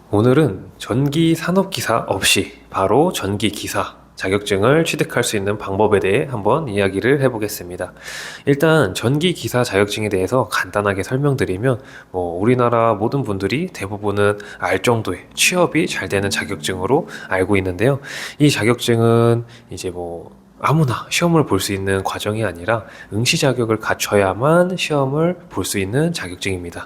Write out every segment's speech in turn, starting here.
오늘은 전기 산업기사 없이 바로 전기기사 자격증을 취득할 수 있는 방법에 대해 한번 이야기를 해보겠습니다. 일단 전기기사 자격증에 대해서 간단하게 설명드리면 우리나라 모든 분들이 대부분은 알 정도의 취업이 잘 되는 자격증으로 알고 있는데요. 이 자격증은 이제 아무나 시험을 볼 수 있는 과정이 아니라 응시 자격을 갖춰야만 시험을 볼 수 있는 자격증입니다.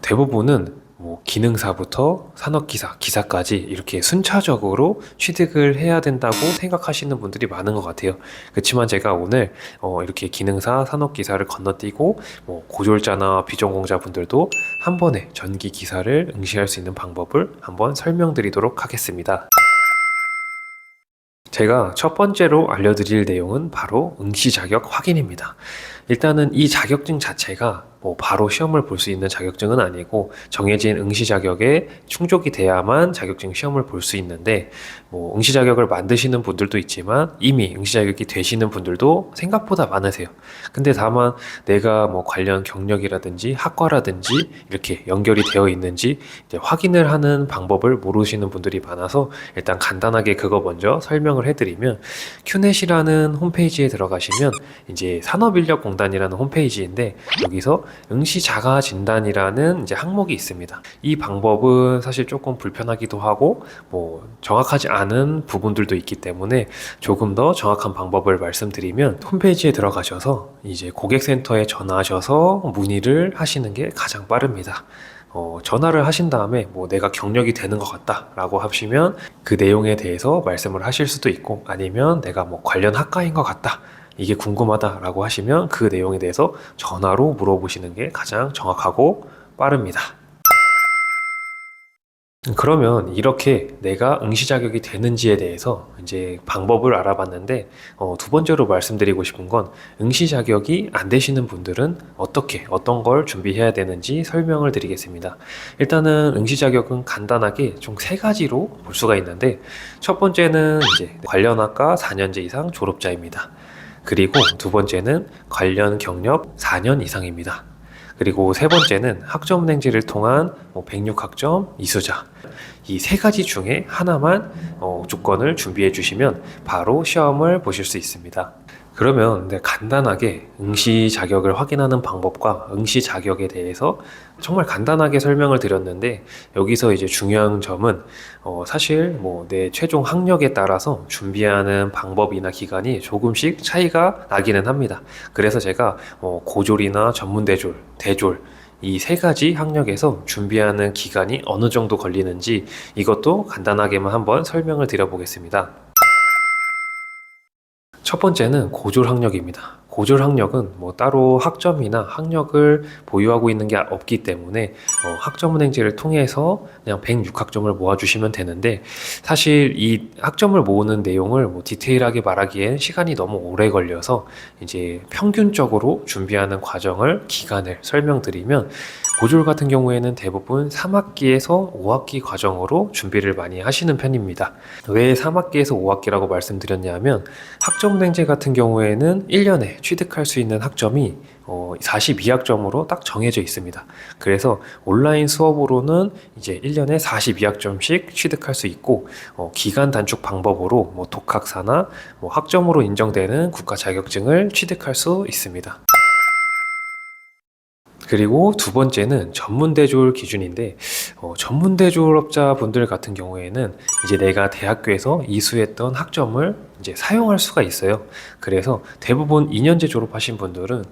대부분은 기능사부터 산업기사, 기사까지 이렇게 순차적으로 취득을 해야 된다고 생각하시는 분들이 많은 것 같아요. 그렇지만 제가 오늘 이렇게 기능사, 산업기사를 건너뛰고 고졸자나 비전공자 분들도 한 번에 전기기사를 응시할 수 있는 방법을 한번 설명드리도록 하겠습니다. 제가 첫 번째로 알려드릴 내용은 바로 응시 자격 확인입니다. 일단은 이 자격증 자체가 바로 시험을 볼 수 있는 자격증은 아니고 정해진 응시 자격에 충족이 돼야만 자격증 시험을 볼 수 있는데 응시 자격을 만드시는 분들도 있지만 이미 응시 자격이 되시는 분들도 생각보다 많으세요. 근데 다만 내가 관련 경력이라든지 학과라든지 이렇게 연결이 되어 있는지 이제 확인을 하는 방법을 모르시는 분들이 많아서 일단 간단하게 그거 먼저 설명을 해드리면 큐넷이라는 홈페이지에 들어가시면 이제 산업인력공단이라는 홈페이지인데 여기서 응시 자가 진단이라는 이제 항목이 있습니다. 이 방법은 사실 조금 불편하기도 하고 정확하지 않은 부분들도 있기 때문에 조금 더 정확한 방법을 말씀드리면 홈페이지에 들어가셔서 이제 고객센터에 전화하셔서 문의를 하시는 게 가장 빠릅니다. 전화를 하신 다음에 내가 경력이 되는 것 같다 라고 하시면 그 내용에 대해서 말씀을 하실 수도 있고, 아니면 내가 관련 학과인 것 같다, 이게 궁금하다 라고 하시면 그 내용에 대해서 전화로 물어보시는 게 가장 정확하고 빠릅니다. 그러면 이렇게 내가 응시 자격이 되는지에 대해서 이제 방법을 알아봤는데, 두 번째로 말씀드리고 싶은 건 응시 자격이 안 되시는 분들은 어떤 걸 준비해야 되는지 설명을 드리겠습니다. 일단은 응시 자격은 간단하게 총 세 가지로 볼 수가 있는데, 첫 번째는 이제 관련 학과 4년제 이상 졸업자입니다. 그리고 두 번째는 관련 경력 4년 이상입니다. 그리고 세 번째는 학점은행제를 통한 106학점 이수자. 이 세 가지 중에 하나만 조건을 준비해 주시면 바로 시험을 보실 수 있습니다. 그러면 간단하게 응시 자격을 확인하는 방법과 응시 자격에 대해서 정말 간단하게 설명을 드렸는데, 여기서 이제 중요한 점은 사실 내 최종 학력에 따라서 준비하는 방법이나 기간이 조금씩 차이가 나기는 합니다. 그래서 제가 고졸이나 전문대졸, 대졸 이 세 가지 학력에서 준비하는 기간이 어느 정도 걸리는지 이것도 간단하게만 한번 설명을 드려보겠습니다. 첫 번째는 고졸 학력입니다. 고졸 학력은 따로 학점이나 학력을 보유하고 있는 게 없기 때문에 학점은행제를 통해서 그냥 106학점을 모아주시면 되는데, 사실 이 학점을 모으는 내용을 디테일하게 말하기엔 시간이 너무 오래 걸려서 이제 평균적으로 준비하는 기간을 설명드리면, 고졸 같은 경우에는 대부분 3학기에서 5학기 과정으로 준비를 많이 하시는 편입니다. 왜 3학기에서 5학기라고 말씀드렸냐면, 학점은행제 같은 경우에는 1년에 취득할 수 있는 학점이 42학점으로 딱 정해져 있습니다. 그래서 온라인 수업으로는 이제 1년에 42학점씩 취득할 수 있고, 기간 단축 방법으로 독학사나 학점으로 인정되는 국가 자격증을 취득할 수 있습니다. 그리고 두 번째는 전문대졸 기준인데, 전문대졸업자 분들 같은 경우에는 이제 내가 대학교에서 이수했던 학점을 이제 사용할 수가 있어요. 그래서 대부분 2년제 졸업하신 분들은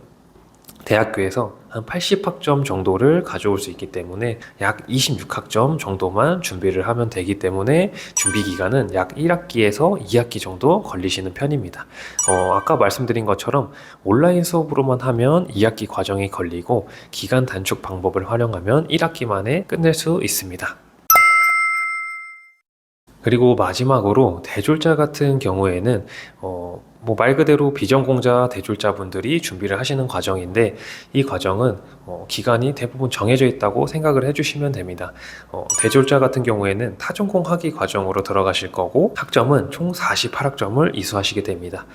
대학교에서 한 80학점 정도를 가져올 수 있기 때문에 약 26학점 정도만 준비를 하면 되기 때문에 준비 기간은 약 1학기에서 2학기 정도 걸리시는 편입니다. 아까 말씀드린 것처럼 온라인 수업으로만 하면 2학기 과정이 걸리고, 기간 단축 방법을 활용하면 1학기 만에 끝낼 수 있습니다. 그리고 마지막으로 대졸자 같은 경우에는 말 그대로 비전공자 대졸자 분들이 준비를 하시는 과정인데, 이 과정은 기간이 대부분 정해져 있다고 생각을 해주시면 됩니다. 대졸자 같은 경우에는 타전공 학위 과정으로 들어가실 거고, 학점은 총 48학점을 이수하시게 됩니다.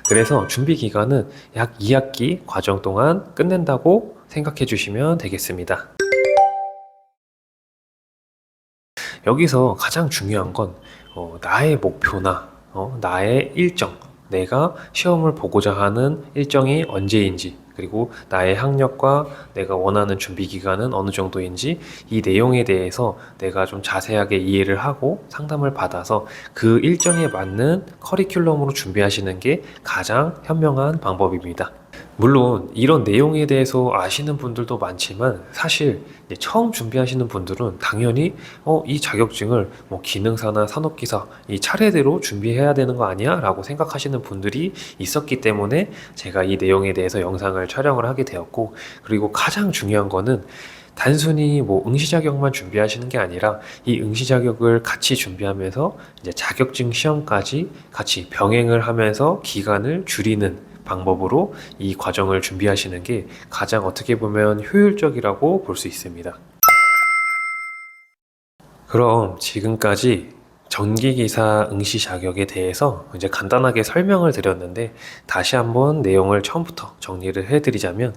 그래서 준비 기간은 약 2학기 과정 동안 끝낸다고 생각해 주시면 되겠습니다. 여기서 가장 중요한 건 나의 목표나 나의 일정, 내가 시험을 보고자 하는 일정이 언제인지, 그리고 나의 학력과 내가 원하는 준비 기간은 어느 정도인지, 이 내용에 대해서 내가 좀 자세하게 이해를 하고 상담을 받아서 그 일정에 맞는 커리큘럼으로 준비하시는 게 가장 현명한 방법입니다. 물론 이런 내용에 대해서 아시는 분들도 많지만, 사실 이제 처음 준비하시는 분들은 당연히 이 자격증을 뭐 기능사나 산업기사 이 차례대로 준비해야 되는 거 아니야? 라고 생각하시는 분들이 있었기 때문에 제가 이 내용에 대해서 영상을 촬영을 하게 되었고, 그리고 가장 중요한 거는 단순히 뭐 응시 자격만 준비하시는 게 아니라 이 응시 자격을 같이 준비하면서 이제 자격증 시험까지 같이 병행을 하면서 기간을 줄이는 방법으로 이 과정을 준비하시는 게 가장 어떻게 보면 효율적이라고 볼 수 있습니다. 그럼 지금까지 전기기사 응시 자격에 대해서 이제 간단하게 설명을 드렸는데, 다시 한번 내용을 처음부터 정리를 해드리자면,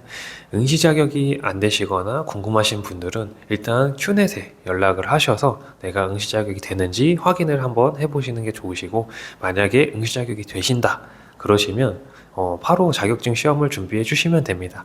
응시 자격이 안 되시거나 궁금하신 분들은 일단 큐넷에 연락을 하셔서 내가 응시 자격이 되는지 확인을 한번 해보시는 게 좋으시고, 만약에 응시 자격이 되신다 그러시면 바로 자격증 시험을 준비해 주시면 됩니다.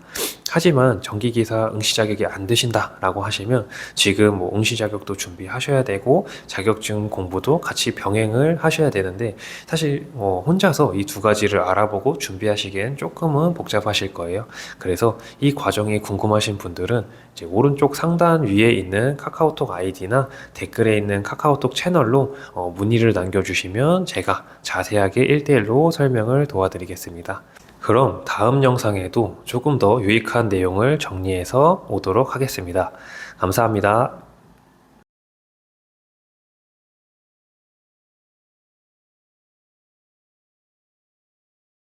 하지만 전기기사 응시 자격이 안 되신다 라고 하시면 지금 뭐 응시 자격도 준비하셔야 되고 자격증 공부도 같이 병행을 하셔야 되는데, 사실 혼자서 이 두 가지를 알아보고 준비하시기엔 조금은 복잡하실 거예요. 그래서 이 과정이 궁금하신 분들은 이제 오른쪽 상단 위에 있는 카카오톡 아이디나 댓글에 있는 카카오톡 채널로 문의를 남겨주시면 제가 자세하게 1대1로 설명을 도와드리겠습니다. 그럼 다음 영상에도 조금 더 유익한 내용을 정리해서 오도록 하겠습니다. 감사합니다.